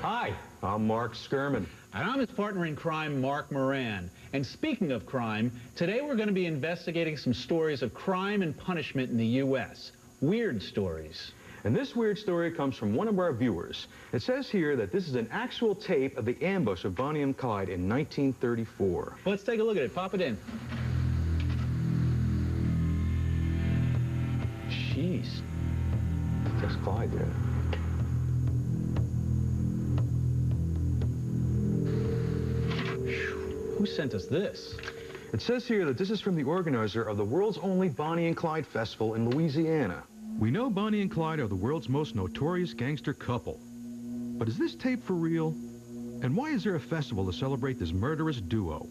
Hi, I'm Mark Skirman. And I'm his partner in crime, Mark Moran. And speaking of crime, today we're going to be investigating some stories of crime and punishment in the U.S. Weird stories. And this weird story comes from one of our viewers. It says here that this is an actual tape of the ambush of Bonnie and Clyde in 1934. Well, let's take a look at it. Pop it in. Jeez. That's Clyde there. Who sent us this? It says here that this is from the organizer of the world's only Bonnie and Clyde Festival in Louisiana. We know Bonnie and Clyde are the world's most notorious gangster couple. But is this tape for real? And why is there a festival to celebrate this murderous duo?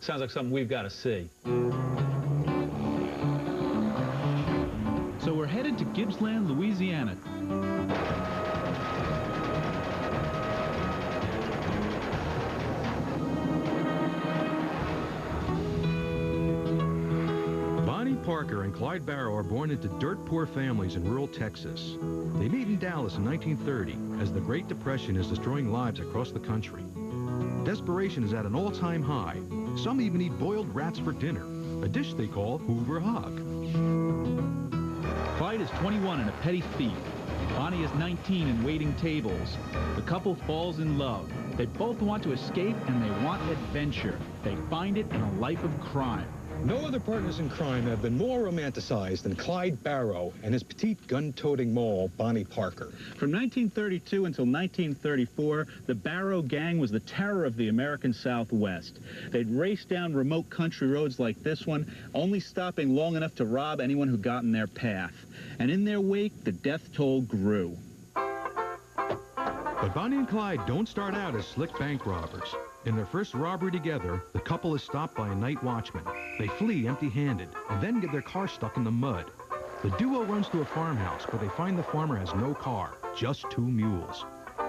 Sounds like something we've got to see. So we're headed to Ghibsland, Louisiana. Parker and Clyde Barrow are born into dirt-poor families in rural Texas. They meet in Dallas in 1930 as the Great Depression is destroying lives across the country. Desperation is at an all-time high. Some even eat boiled rats for dinner, a dish they call Hoover Hog. Clyde is 21 and a petty thief. Bonnie is 19 and waiting tables. The couple falls in love. They both want to escape and they want adventure. They find it in a life of crime. No other partners in crime have been more romanticized than Clyde Barrow and his petite gun-toting mole, Bonnie Parker. From 1932 until 1934, the Barrow gang was the terror of the American Southwest. They'd race down remote country roads like this one, only stopping long enough to rob anyone who got in their path. And in their wake, the death toll grew. But Bonnie and Clyde don't start out as slick bank robbers. In their first robbery together, the couple is stopped by a night watchman. They flee empty-handed and then get their car stuck in the mud. The duo runs to a farmhouse, but they find the farmer has no car, just 2 mules.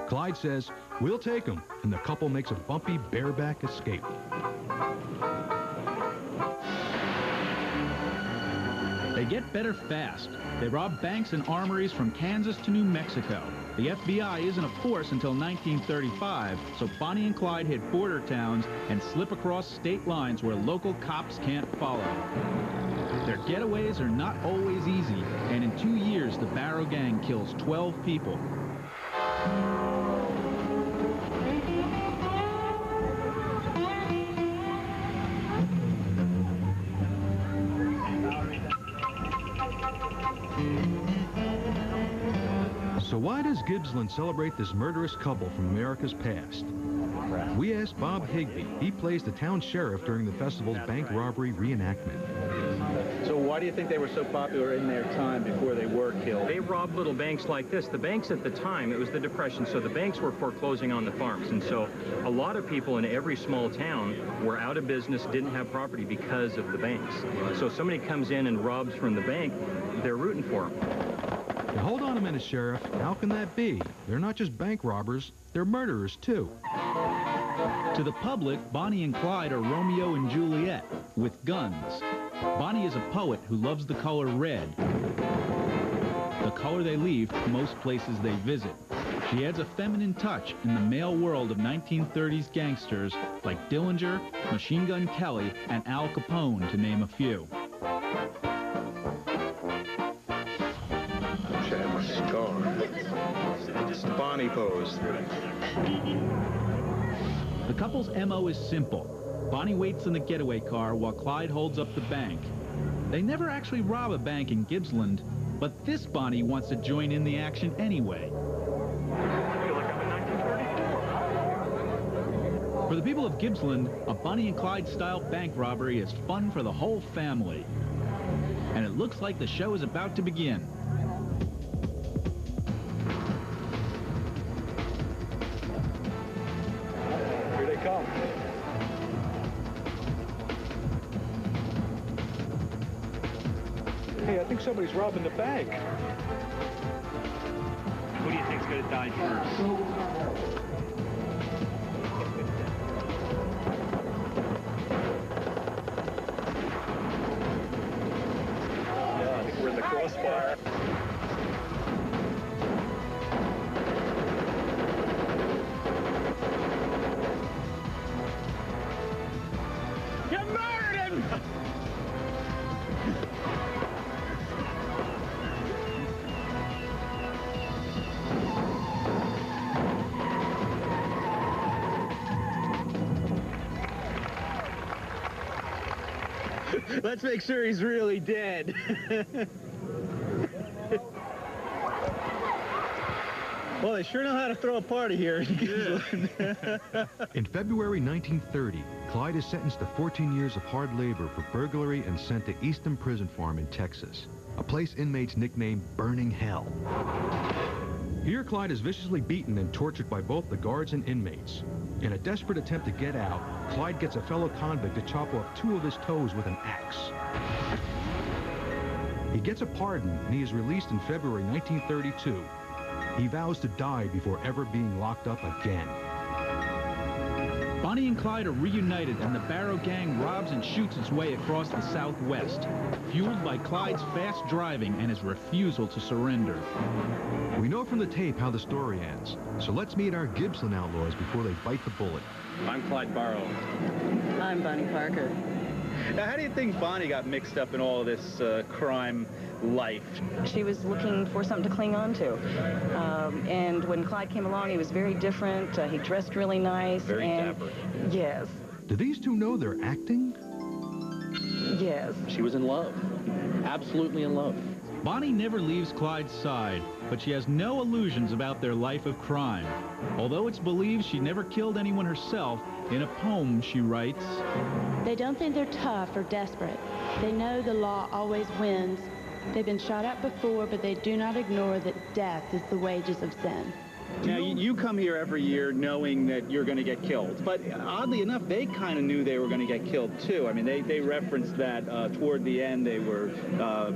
Clyde says, "We'll take them," and the couple makes a bumpy bareback escape. They get better fast. They rob banks and armories from Kansas to New Mexico. The FBI isn't a force until 1935, so Bonnie and Clyde hit border towns and slip across state lines where local cops can't follow. Their getaways are not always easy, and in 2 years, the Barrow gang kills 12 people. So why does Ghibsland celebrate this murderous couple from America's past? We asked Bob Higby. He plays the town sheriff during the festival's bank robbery reenactment. So why do you think they were so popular in their time before they were killed? They robbed little banks like this. The banks at the time, it was the Depression, so the banks were foreclosing on the farms. And so a lot of people in every small town were out of business, didn't have property because of the banks. So if somebody comes in and robs from the bank, they're rooting for them. Now, hold on a minute, Sheriff. How can that be? They're not just bank robbers, they're murderers, too. To the public, Bonnie and Clyde are Romeo and Juliet, with guns. Bonnie is a poet who loves the color red, the color they leave most places they visit. She adds a feminine touch in the male world of 1930s gangsters like Dillinger, Machine Gun Kelly, and Al Capone, to name a few. Scar. It's the Bonnie pose. The couple's MO is simple. Bonnie waits in the getaway car while Clyde holds up the bank. They never actually rob a bank in Ghibsland, but this Bonnie wants to join in the action anyway. For the people of Ghibsland, a Bonnie and Clyde-style bank robbery is fun for the whole family. And it looks like the show is about to begin. Come. Hey, I think somebody's robbing the bank. Who do you think's going to die first? Yeah, I think we're in the crossfire. Let's make sure he's really dead. Well, they sure know how to throw a party here in Ghibsland. In February 1930, Clyde is sentenced to 14 years of hard labor for burglary and sent to Easton Prison Farm in Texas, a place inmates nicknamed Burning Hell. Here, Clyde is viciously beaten and tortured by both the guards and inmates. In a desperate attempt to get out, Clyde gets a fellow convict to chop off 2 of his toes with an axe. He gets a pardon, and he is released in February 1932. He vows to die before ever being locked up again. Bonnie and Clyde are reunited, and the Barrow gang robs and shoots its way across the Southwest, fueled by Clyde's fast driving and his refusal to surrender. We know from the tape how the story ends, so let's meet our Ghibsland outlaws before they bite the bullet. I'm Clyde Barrow. I'm Bonnie Parker. Now, how do you think Bonnie got mixed up in all of this crime life? She was looking for something to cling on to. And when Clyde came along, he was very different. He dressed really nice. Very dapper. Yes. Do these two know they're acting? Yes. She was in love. Absolutely in love. Bonnie never leaves Clyde's side, but she has no illusions about their life of crime. Although it's believed she never killed anyone herself, in a poem she writes, "They don't think they're tough or desperate. They know the law always wins. They've been shot at before, but they do not ignore that death is the wages of sin." Now, you come here every year knowing that you're going to get killed. But oddly enough, they kind of knew they were going to get killed, too. I mean, they referenced that toward the end. They were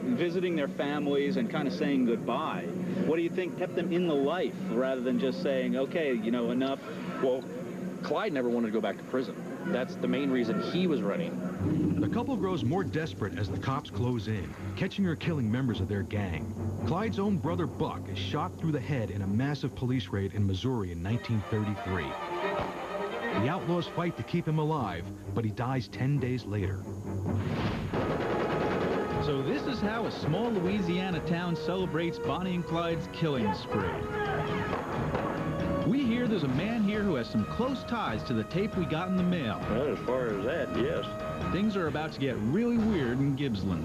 visiting their families and kind of saying goodbye. What do you think kept them in the life rather than just saying, okay, you know, enough? Well, Clyde never wanted to go back to prison. That's the main reason he was running. The couple grows more desperate as the cops close in, catching or killing members of their gang. Clyde's own brother Buck is shot through the head in a massive police raid in Missouri in 1933. The outlaws fight to keep him alive, but he dies 10 days later. So this is how a small Louisiana town celebrates Bonnie and Clyde's killing spree. We hear there's a man here who has some close ties to the tape we got in the mail. Well, as far as that, yes. Things are about to get really weird in Ghibsland.